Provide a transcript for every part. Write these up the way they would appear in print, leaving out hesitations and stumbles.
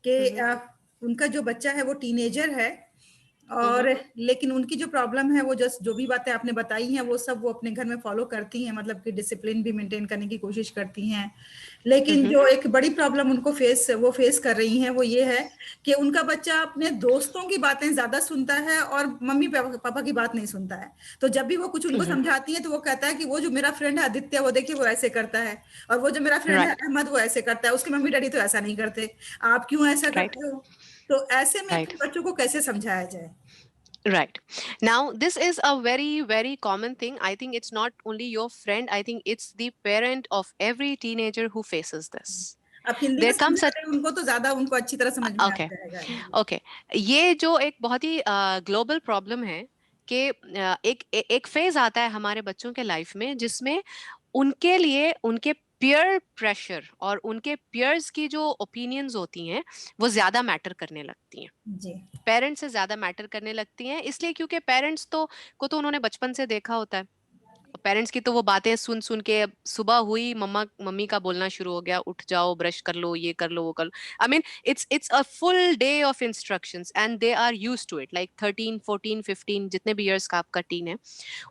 कि उनका जो बच्चा है वो टीनेजर है, और लेकिन उनकी जो प्रॉब्लम है वो जो भी बातें आपने बताई हैं वो सब वो अपने घर में फॉलो करती हैं, मतलब कि डिसिप्लिन भी मेंटेन करने की कोशिश करती हैं। लेकिन जो एक बड़ी प्रॉब्लम उनको फेस कर रही हैं वो ये है कि उनका बच्चा अपने दोस्तों की बातें ज्यादा सुनता है और मम्मी पापा की बात नहीं सुनता है। तो जब भी वो कुछ उनको समझाती है तो वो कहता है कि वो जो मेरा फ्रेंड है आदित्य, वो देखिए वो ऐसे करता है, और वो जो मेरा फ्रेंड है राइट, अहमद वो ऐसे करता है, उसके मम्मी डैडी तो ऐसा नहीं करते, आप क्यों ऐसा राइट, करते हो? तो ऐसे में राइट, फिर बच्चों को कैसे समझाया जाए? right. Now this is a very very common thing. I think it's not only your friend, I think it's the parent of every teenager who faces this. आप हिंदी में There comes समझा a रहे हैं उनको तो ज्यादा उनको अच्छी तरह समझ में आ okay, जाएगा। okay, ये जो एक बहुत ही ग्लोबल प्रॉब्लम है कि एक फेज आता है हमारे बच्चों के लाइफ में जिसमें उनके लिए उनके पीयर प्रेशर और उनके पीयर्स की जो ओपिनियंस होती हैं वो ज्यादा मैटर करने लगती हैं, जी पेरेंट्स से ज्यादा मैटर करने लगती हैं, इसलिए क्योंकि पेरेंट्स को तो उन्होंने बचपन से देखा होता है। पेरेंट्स की तो वो बातें सुन सुन के अब सुबह हुई मम्मा मम्मी का बोलना शुरू हो गया, उठ जाओ, ब्रश कर लो, ये कर लो, वो कर लो। I mean it's a full day of instructions and they are use to it, like 13 14 15 जितने भी इयर्स का आपका टीन है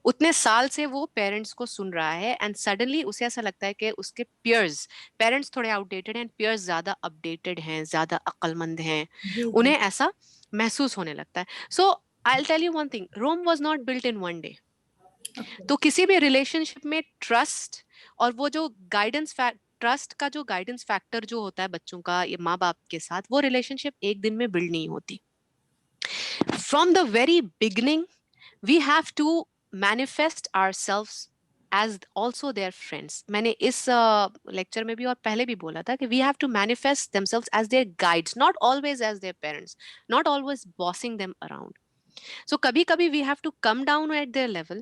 उतने साल से वो पेरेंट्स को सुन रहा है, एंड सडनली उसे ऐसा लगता है कि उसके पियर्स, पेरेंट्स थोड़े आउटडेटेड हैं, पियर्स ज्यादा अपडेटेड हैं, ज्यादा अक्लमंद हैं, जी जी। उन्हें ऐसा महसूस होने लगता है। So I tell you one thing, Rome was not built in one day. Okay. तो किसी भी रिलेशनशिप में ट्रस्ट और वो जो गाइडेंस, ट्रस्ट का जो गाइडेंस फैक्टर जो होता है बच्चों का ये माँ बाप के साथ, वो रिलेशनशिप एक दिन में बिल्ड नहीं होती। From the very beginning we have to manifest ourselves as also their friends. मैंने इस लेक्चर में भी और पहले भी बोला था कि we have to manifest themselves as their guides, not always as their parents, not always bossing them around. So kabhi kabhi we have to come down at their level,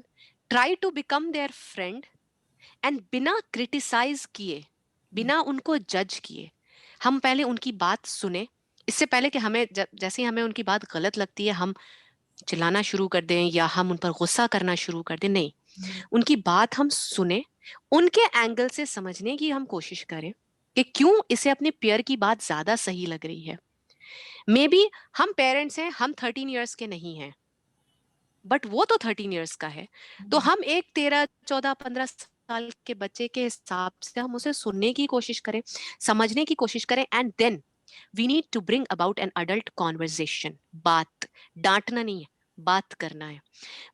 try to become their friend, and बिना criticise किए, बिना उनको जज किए, हम पहले उनकी बात सुने। इससे पहले कि हमें जैसे ही हमें उनकी बात गलत लगती है हम चिल्लाना शुरू कर दें या हम उन पर गुस्सा करना शुरू कर दें, नहीं, उनकी बात हम सुने, उनके एंगल से समझने की हम कोशिश करें कि क्यों इसे अपने पेयर की बात ज्यादा सही लग रही है। मे बी हम पेरेंट्स हैं, हम 13 इयर्स के नहीं हैं, बट वो तो 13 इयर्स का है, तो हम एक 13 14 15 साल के बच्चे के हिसाब से हम उसे सुनने की कोशिश करें, समझने की कोशिश करें, and then we need to bring about an adult conversation. बात डांटना नहीं है, बात करना है।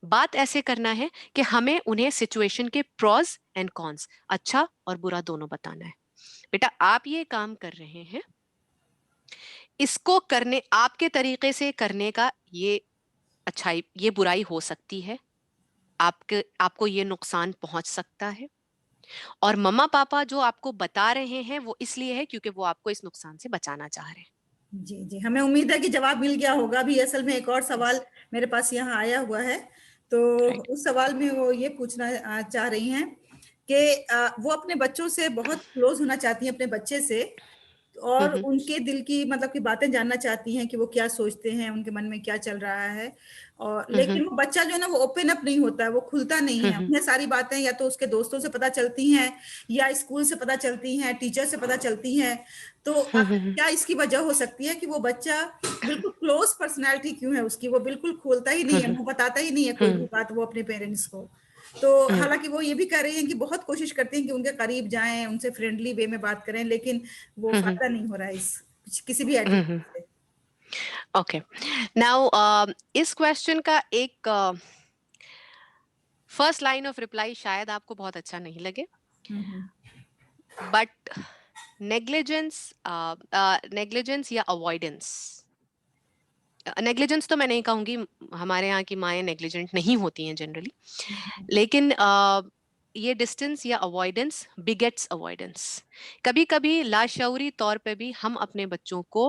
बात ऐसे करना है कि हमें उन्हें सिचुएशन के प्रॉज एंड कॉन्स, अच्छा और बुरा दोनों बताना है। बेटा आप ये काम कर रहे हैं, इसको करने आपके तरीके से करने का ये अच्छाई ये बुराई हो सकती है, आपके आपको ये नुकसान पहुंच सकता है, और मम्मा पापा जो आपको बता रहे हैं वो इसलिए है क्योंकि वो आपको इस नुकसान से बचाना चाह रहे हैं। जी जी, हमें उम्मीद है कि जवाब मिल गया होगा। अभी असल में एक और सवाल मेरे पास यहाँ आया हुआ है, तो राइट। उस सवाल में वो ये पूछना चाह रही हैं कि वो अपने बच्चों से बहुत क्लोज होना चाहती हैं, अपने बच्चे से, और हम्म उनके दिल की मतलब की बातें जानना चाहती हैं कि वो क्या सोचते हैं, उनके मन में क्या चल रहा है। और हम्म लेकिन वो बच्चा जो है ना वो ओपन अप नहीं होता है, वो खुलता नहीं है। हम्म उन्हें सारी बातें या तो उसके दोस्तों से पता चलती हैं, या स्कूल से पता चलती हैं, टीचर से पता चलती हैं। तो क्या इसकी वजह हो सकती है कि वो बच्चा बिल्कुल क्लोज पर्सनैलिटी क्यों है उसकी, वो बिल्कुल खोलता ही नहीं है, वो बताता ही नहीं है कोई भी बात वो अपने पेरेंट्स को। तो हालांकि वो ये भी कह रही हैं कि बहुत कोशिश करती हैं कि उनके करीब जाएं, उनसे फ्रेंडली वे में बात करें, लेकिन वो फायदा नहीं हो रहा है इस किसी भी एटीट्यूड से। ओके, नाउ इस क्वेश्चन का एक फर्स्ट लाइन ऑफ रिप्लाई शायद आपको बहुत अच्छा नहीं लगे, हम्म बट नेग्लिजेंस, नेग्लिजेंस या अवॉइडेंस, नेग्लिजेंस तो मैं नहीं कहूंगी, हमारे यहाँ की माएँ नेग्लिजेंट नहीं होती हैं जनरली, लेकिन ये डिस्टेंस या अवॉइडेंस बिगेट्स अवॉइडेंस। कभी कभी लाशऊरी तौर पे भी हम अपने बच्चों को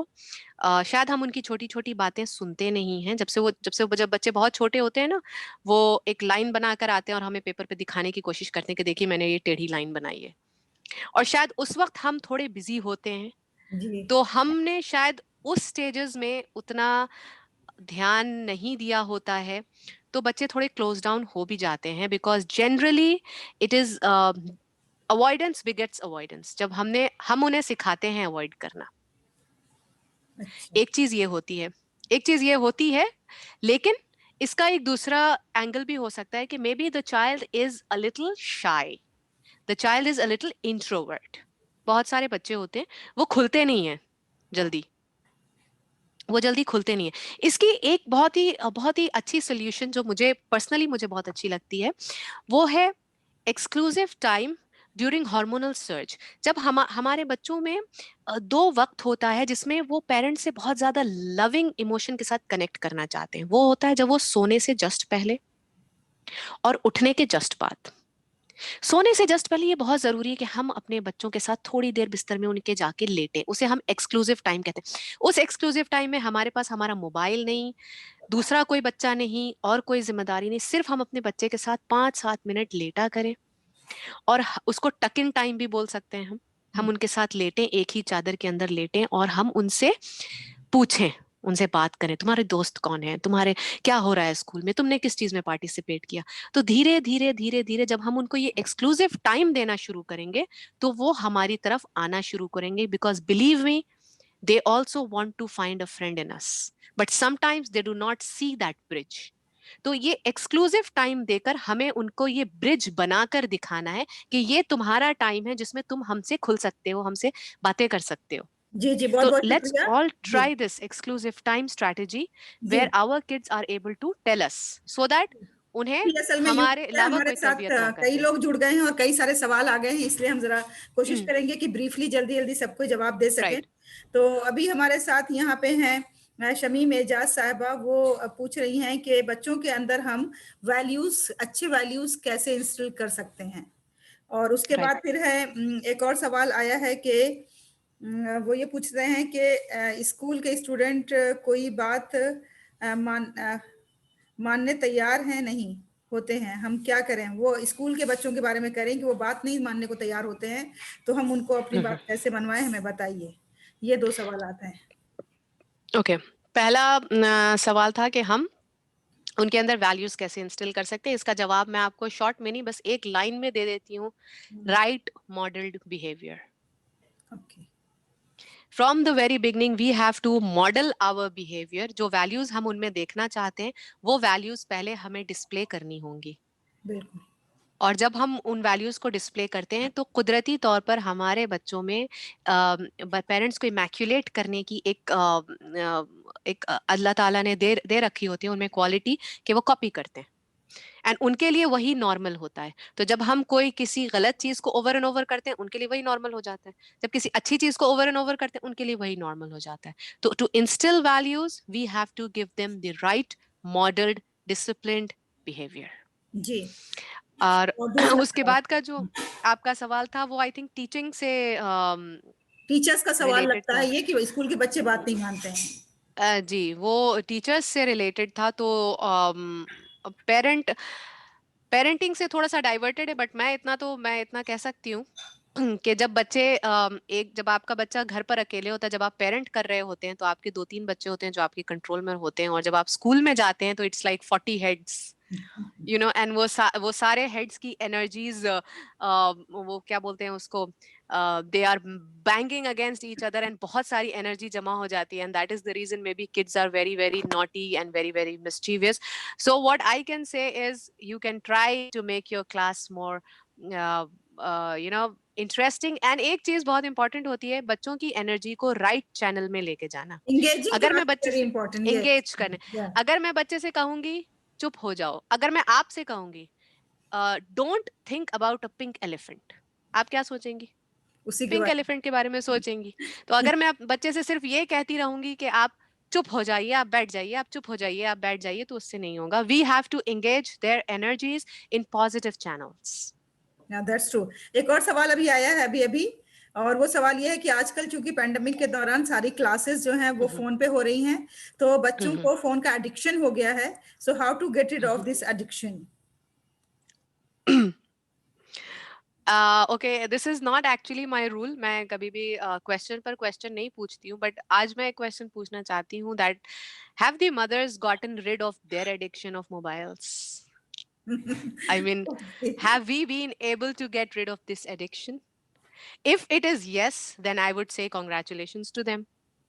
शायद हम उनकी छोटी छोटी बातें सुनते नहीं हैं, जब बच्चे बहुत छोटे होते हैं ना, वो एक लाइन बनाकर आते हैं और हमें पेपर पे दिखाने की कोशिश करते हैं कि देखिए मैंने ये टेढ़ी लाइन बनाई है, और शायद उस वक्त हम थोड़े बिजी होते हैं, जी तो हमने शायद उस स्टेजेस में उतना ध्यान नहीं दिया होता है, तो बच्चे थोड़े क्लोज डाउन हो भी जाते हैं, because generally it is avoidance begets avoidance, जब हम उन्हें सिखाते हैं अवॉइड करना। अच्छा। एक चीज ये होती है, एक चीज ये होती है, लेकिन इसका एक दूसरा एंगल भी हो सकता है कि may be the child is a little shy, the child is a little introvert. बहुत सारे बच्चे होते हैं वो खुलते नहीं हैं जल्दी, वो जल्दी खुलते नहीं है। इसकी एक बहुत ही अच्छी सोल्यूशन जो मुझे पर्सनली मुझे बहुत अच्छी लगती है, वो है exclusive time during hormonal surge. जब हमारे बच्चों में दो वक्त होता है जिसमें वो पेरेंट्स से बहुत ज्यादा लविंग इमोशन के साथ कनेक्ट करना चाहते हैं। वो होता है जब वो सोने से जस्ट पहले और उठने के जस्ट बाद। सोने से जस्ट पहले ये बहुत जरूरी है कि हम अपने बच्चों के साथ थोड़ी देर बिस्तर में उनके जाके लेटें, उसे हम एक्सक्लूसिव टाइम कहते हैं। उस एक्सक्लूसिव टाइम में हमारे पास हमारा मोबाइल नहीं, दूसरा कोई बच्चा नहीं और कोई जिम्मेदारी नहीं, सिर्फ हम अपने बच्चे के साथ 5-7 मिनट लेटा करें। और उसको टक इन टाइम भी बोल सकते हैं हम उनके साथ लेटें, एक ही चादर के अंदर लेटें और हम उनसे पूछें, उनसे बात करें, तुम्हारे दोस्त कौन है, तुम्हारे क्या हो रहा है स्कूल में, तुमने किस चीज में पार्टिसिपेट किया। तो धीरे धीरे धीरे धीरे जब हम उनको ये एक्सक्लूसिव टाइम देना शुरू करेंगे तो वो हमारी तरफ आना शुरू करेंगे, because believe me, they also want to find a friend in us, but sometimes they do not see that bridge. तो ये एक्सक्लूसिव टाइम देकर हमें उनको ये ब्रिज बनाकर दिखाना है कि ये तुम्हारा टाइम है जिसमें तुम हमसे खुल सकते हो, हमसे बातें कर सकते हो। जी जी, बहुत तो बहुत लेट्स शुक्रिया। ऑल जी try this exclusive time strategy जी। Where our kids are able to tell us, so that उन्हें जी, असल में यूँ हमारे होता है अलावा हमारे कोई साथ तरबियत ना कई करने। लोग जुड़ गए हैं और कई सारे सवाल आ गए हैं, इसलिए हम ज़रा कोशिश करेंगे कि ब्रीफली जल्दी-जल्दी सबको जवाब दे सकें। राइट। तो अभी हमारे साथ यहाँ पे हैं शमीम एजाज साहिबा। वो पूछ रही हैं कि बच्चों के अंदर हम वैल्यूज़, अच्छे वैल्यूज़ कैसे इंस्टिल कर सकते हैं? और उसके राइट। बाद फिर है एक और सवाल आया है कि वो ये पूछ रहे हैं कि स्कूल के स्टूडेंट कोई बात मानने तैयार हैं नहीं होते हैं, हम क्या करें? वो स्कूल के बच्चों के बारे में करें कि वो बात नहीं मानने को तैयार होते हैं, तो हम उनको अपनी बात कैसे मनवाएं, हमें बताइए। ये दो सवाल आते हैं। ओके, पहला सवाल था कि हम उनके अंदर वैल्यूज कैसे इंस्टिल कर सकते हैं। इसका जवाब मैं आपको शॉर्ट में नहीं, बस एक लाइन में दे देती हूँ। Right modelled behaviour. Okay. From the very beginning we have to model our behaviour. जो वैल्यूज हम उनमें देखना चाहते हैं वो वैल्यूज पहले हमें डिस्प्ले करनी होंगी। बिल्कुल। और जब हम उन वैल्यूज को डिस्प्ले करते हैं तो कुदरती तौर पर हमारे बच्चों में पेरेंट्स को इमैक्युलेट करने की एक अल्लाह ताला ने दे रखी होती है उनमें क्वालिटी, कि वो कॉपी करते हैं एंड उनके लिए वही नॉर्मल होता है। तो जब हम कोई किसी गलत चीज को ओवर एंड ओवर करते हैं उनके लिए वही नॉर्मल हो जाता है, जब किसी अच्छी चीज को ओवर एंड ओवर करते हैं उनके लिए वही नॉर्मल हो जाता है। तो to instil values we have to give them the right modelled disciplined behaviour. जी। और और दूसरा उसके सवाल, बाद का जो आपका सवाल था वो आई थिंक टीचिंग से टीचर्स का सवाल रिलेटेड लगता था। है ये कि स्कूल के बच्चे बात नहीं मानते हैं। जी, वो टीचर्स से रिलेटेड था। तो पेरेंट पेरेंटिंग से थोड़ा सा डाइवर्टेड है, बट मैं इतना कह सकती हूँ कि जब बच्चे जब आपका बच्चा घर पर अकेले होता है, जब आप पेरेंट कर रहे होते हैं तो आपके 2-3 बच्चे होते हैं जो आपके कंट्रोल में होते हैं, और जब आप स्कूल में जाते हैं तो इट्स लाइक 40 हेड्स, एंड वो सारे हेड्स की एनर्जीज, वो क्या बोलते हैं उसको, they are banging against each other and बहुत सारी एनर्जी जमा हो जाती है, and that is the reason maybe kids are very very naughty and very very mischievous. So what I can say is you can try to make your class more interesting. And एक चीज बहुत important होती है, बच्चों की energy को right channel में लेके जाना. एंगेजिंग अगर मैं क्लास बच्चे वेरी से इंपॉर्टेंट। यस। एंगेज करने, अगर मैं बच्चे से कहूंगी चुप हो जाओ, अगर मैं आपसे कहूंगी don't think about a pink elephant, आप क्या सोचेंगी? उसी के पिंक बाद एलिफेंट के बारे में सोचेंगी. तो अगर मैं बच्चे से सिर्फ ये कहती रहूंगी कि आप चुप हो जाइए, आप बैठ जाइए, आप चुप हो जाइए, आप बैठ जाइए, तो उससे नहीं होगा. We have to engage their energies in positive channels. That's true. एक और सवाल अभी आया है अभी अभी, और वो सवाल ये है कि आजकल चूंकि पेंडेमिक के दौरान सारी क्लासेस जो हैं वो फोन पे हो रही हैं, तो बच्चों को फोन का एडिक्शन हो गया है। So how to get rid of this addiction? Okay, this is not actually my rule. मैं कभी भी क्वेश्चन पर क्वेश्चन नहीं पूछती हूँ, बट आज मैं एक क्वेश्चन पूछना चाहती हूँ that have the mothers gotten rid of their addiction of mobiles? I mean, have we been able to get rid of this addiction? If it is yes, then I would say congratulations to them.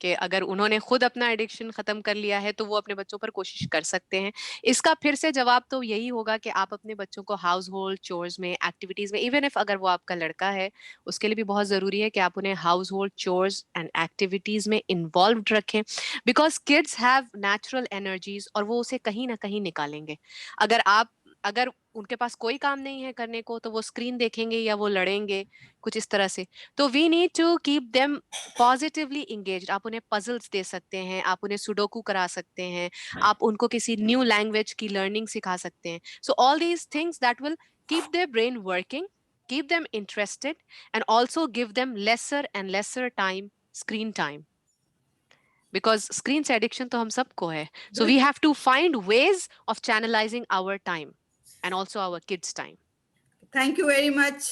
कि अगर उन्होंने खुद अपना addiction खत्म कर लिया है तो वो अपने बच्चों पर कोशिश कर सकते हैं। इसका फिर से जवाब तो यही होगा कि आप अपने बच्चों को हाउस होल्ड चोर्स में, एक्टिविटीज में, इवन इफ अगर वो आपका लड़का है, उसके लिए भी बहुत जरूरी है कि आप उन्हें house hold chores and activities में इन्वॉल्व रखें, because kids have natural energies और वो उसे कहीं ना कहीं निकालेंगे। अगर उनके पास कोई काम नहीं है करने को तो वो स्क्रीन देखेंगे या वो लड़ेंगे कुछ इस तरह से। तो we need to keep them positively engaged. आप उन्हें पजल्स दे सकते हैं, आप उन्हें सुडोकू करा सकते हैं, आप उनको किसी न्यू लैंग्वेज की लर्निंग सिखा सकते हैं। So all these things that will keep their brain working, keep them interested, and also give them lesser and lesser time, screen time, because screen से addiction तो हम सबको है. So we have to find ways of channelizing our time and also our kids' time. Thank you very much.